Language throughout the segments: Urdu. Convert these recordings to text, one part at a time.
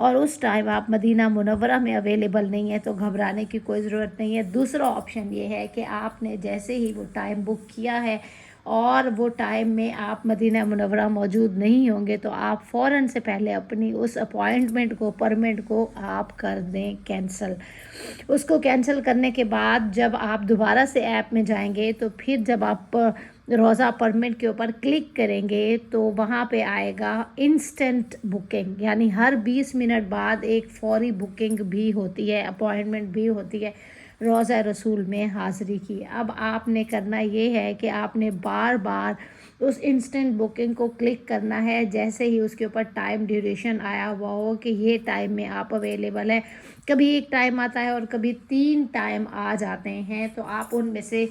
اور اس ٹائم آپ مدینہ منورہ میں اویلیبل نہیں ہے تو گھبرانے کی کوئی ضرورت نہیں ہے۔ دوسرا آپشن یہ ہے کہ آپ نے جیسے ہی وہ ٹائم بک کیا ہے اور وہ ٹائم میں آپ مدینہ منورہ موجود نہیں ہوں گے تو آپ فوراً سے پہلے اپنی اس اپوائنٹمنٹ کو پرمٹ کو آپ کر دیں کینسل۔ اس کو کینسل کرنے کے بعد جب آپ دوبارہ سے ایپ میں جائیں گے تو پھر جب آپ روزہ پرمٹ کے اوپر کلک کریں گے تو وہاں پہ آئے گا انسٹنٹ بکنگ، یعنی ہر 20 منٹ بعد ایک فوری بکنگ بھی ہوتی ہے، اپوائنٹمنٹ بھی ہوتی ہے روضہ رسول میں حاضری کی۔ اب آپ نے کرنا یہ ہے کہ آپ نے بار بار اس انسٹنٹ بکنگ کو کلک کرنا ہے، جیسے ہی اس کے اوپر ٹائم ڈیوریشن آیا ہوا ہو کہ یہ ٹائم میں آپ اویلیبل ہے۔ کبھی ایک ٹائم آتا ہے اور کبھی 3 ٹائم آ جاتے ہیں، تو آپ ان میں سے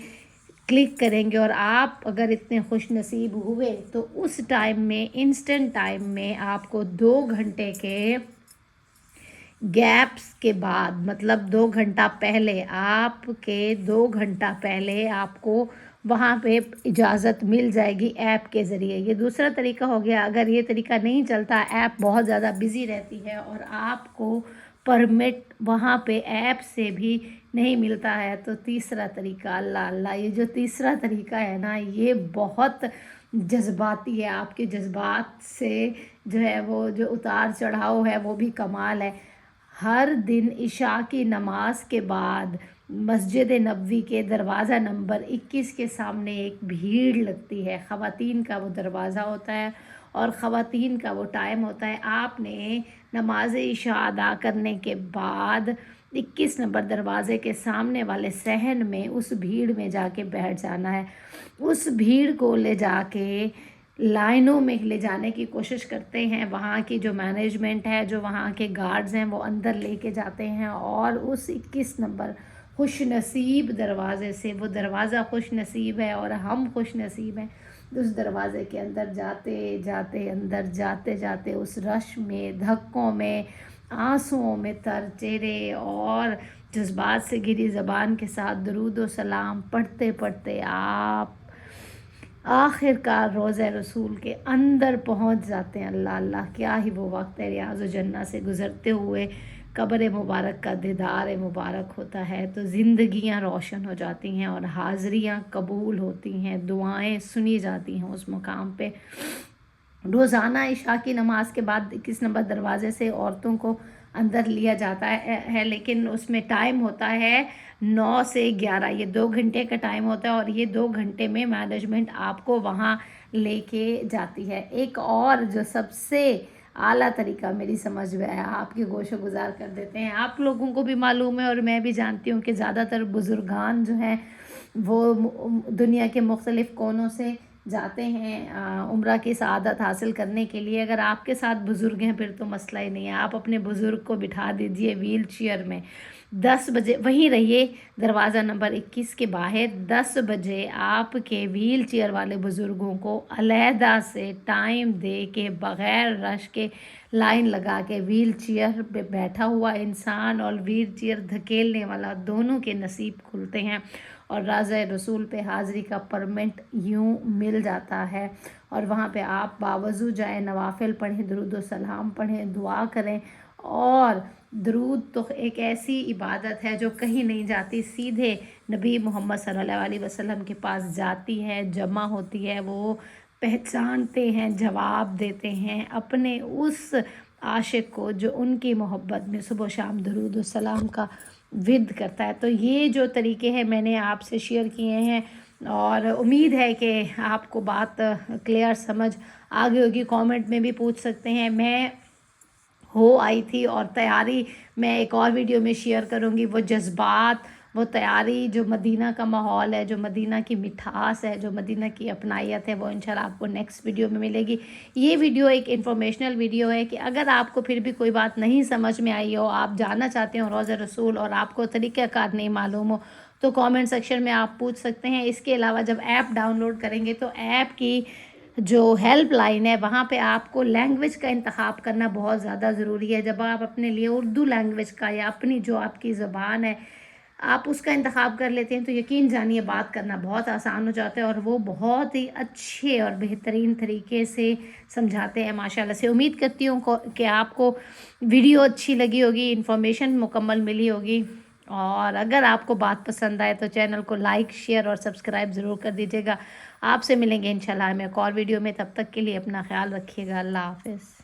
کلک کریں گے اور آپ اگر اتنے خوش نصیب ہوئے تو اس ٹائم میں انسٹنٹ ٹائم میں آپ کو 2 گھنٹے کے گیپس کے بعد، مطلب 2 گھنٹہ پہلے، آپ کے 2 گھنٹہ پہلے آپ کو وہاں پہ اجازت مل جائے گی ایپ کے ذریعے۔ یہ دوسرا طریقہ ہو گیا۔ اگر یہ طریقہ نہیں چلتا، ایپ بہت زیادہ بزی رہتی ہے اور آپ کو پرمٹ وہاں پہ ایپ سے بھی نہیں ملتا ہے، تو تیسرا طریقہ، اللہ یہ جو تیسرا طریقہ ہے نا، یہ بہت جذباتی ہے۔ آپ کے جذبات سے جو ہے وہ جو اتار چڑھاؤ ہے وہ بھی کمال ہے۔ ہر دن عشاء کی نماز کے بعد مسجد نبوی کے دروازہ نمبر 21 کے سامنے ایک بھیڑ لگتی ہے۔ خواتین کا وہ دروازہ ہوتا ہے اور خواتین کا وہ ٹائم ہوتا ہے۔ آپ نے نماز عشاء ادا کرنے کے بعد 21 نمبر دروازے کے سامنے والے صحن میں اس بھیڑ میں جا کے بیٹھ جانا ہے۔ اس بھیڑ کو لے جا کے لائنوں میں لے جانے کی کوشش کرتے ہیں، وہاں کی جو مینجمنٹ ہے، جو وہاں کے گارڈز ہیں، وہ اندر لے کے جاتے ہیں اور اس 21 نمبر خوش نصیب دروازے سے، وہ دروازہ خوش نصیب ہے اور ہم خوش نصیب ہیں، اس دروازے کے اندر جاتے اس رش میں، دھکوں میں، آنسوؤں میں تر چہرے اور جذبات سے گری زبان کے ساتھ درود و سلام پڑھتے پڑھتے آپ آخر کار روضہ رسول کے اندر پہنچ جاتے ہیں۔ اللہ کیا ہی وہ وقت ہے، ریاض الجنہ سے گزرتے ہوئے قبر مبارک کا دیدار مبارک ہوتا ہے تو زندگیاں روشن ہو جاتی ہیں اور حاضریاں قبول ہوتی ہیں، دعائیں سنی جاتی ہیں اس مقام پہ۔ روزانہ عشاء کی نماز کے بعد 21 نمبر دروازے سے عورتوں کو اندر لیا جاتا ہے، لیکن اس میں ٹائم ہوتا ہے 9 سے 11، یہ 2 گھنٹے کا ٹائم ہوتا ہے اور یہ 2 گھنٹے میں مینجمنٹ آپ کو وہاں لے کے جاتی ہے۔ ایک اور جو سب سے اعلیٰ طریقہ میری سمجھ میں آیا، آپ کے گوش و گزار کر دیتے ہیں۔ آپ لوگوں کو بھی معلوم ہے اور میں بھی جانتی ہوں کہ زیادہ تر بزرگان جو ہیں وہ دنیا کے مختلف کونوں سے جاتے ہیں عمرہ کی سعادت حاصل کرنے کے لیے۔ اگر آپ کے ساتھ بزرگ ہیں پھر تو مسئلہ ہی نہیں ہے، آپ اپنے بزرگ کو بٹھا دیجئے ویل چیئر میں، 10 بجے وہیں رہیے دروازہ نمبر 21 کے باہر۔ 10 بجے آپ کے ویل چیئر والے بزرگوں کو علیحدہ سے ٹائم دے کے بغیر رش کے لائن لگا کے ویل چیئر پہ بیٹھا ہوا انسان اور ویل چیئر دھکیلنے والا دونوں کے نصیب کھلتے ہیں اور روضہ رسول پہ حاضری کا پرمٹ یوں مل جاتا ہے۔ اور وہاں پہ آپ باوضو جائیں، نوافل پڑھیں، درود و سلام پڑھیں، دعا کریں۔ اور درود تو ایک ایسی عبادت ہے جو کہیں نہیں جاتی، سیدھے نبی محمد صلی اللہ علیہ وسلم کے پاس جاتی ہے، جمع ہوتی ہے، وہ پہچانتے ہیں، جواب دیتے ہیں اپنے اس عاشق کو جو ان کی محبت میں صبح و شام درود و سلام کا ورد کرتا ہے۔ تو یہ جو طریقے ہیں میں نے آپ سے شیئر کیے ہیں اور امید ہے کہ آپ کو بات کلیئر سمجھ آگے ہوگی۔ کامنٹ میں بھی پوچھ سکتے ہیں، میں آئی تھی اور تیاری میں ایک اور ویڈیو میں شیئر کروں گی، وہ جذبات، وہ تیاری، جو مدینہ کا ماحول ہے، جو مدینہ کی مٹھاس ہے، جو مدینہ کی اپنائیت ہے، وہ انشاءاللہ آپ کو نیکسٹ ویڈیو میں ملے گی۔ یہ ویڈیو ایک انفارمیشنل ویڈیو ہے کہ اگر آپ کو پھر بھی کوئی بات نہیں سمجھ میں آئی ہو، آپ جاننا چاہتے ہو روضہ رسول اور آپ کو طریقہ کار نہیں معلوم ہو، تو کامنٹ سیکشن میں آپ پوچھ سکتے ہیں۔ اس کے علاوہ جب ایپ ڈاؤن لوڈ کریں گے تو ایپ کی جو ہیلپ لائن ہے وہاں پہ آپ کو لینگویج کا انتخاب کرنا بہت زیادہ ضروری ہے۔ جب آپ اپنے لیے اردو لینگویج کا یا اپنی جو آپ کی زبان ہے آپ اس کا انتخاب کر لیتے ہیں تو یقین جانیے بات کرنا بہت آسان ہو جاتا ہے، اور وہ بہت ہی اچھے اور بہترین طریقے سے سمجھاتے ہیں ماشاءاللہ سے۔ امید کرتی ہوں کہ آپ کو ویڈیو اچھی لگی ہوگی، انفارمیشن مکمل ملی ہوگی، اور اگر آپ کو بات پسند آئے تو چینل کو لائک، شیئر اور سبسکرائب ضرور کر دیجیے گا۔ آپ سے ملیں گے انشاءاللہ ہم ایک اور ویڈیو میں، تب تک کے لیے اپنا خیال رکھیے گا۔ اللہ حافظ۔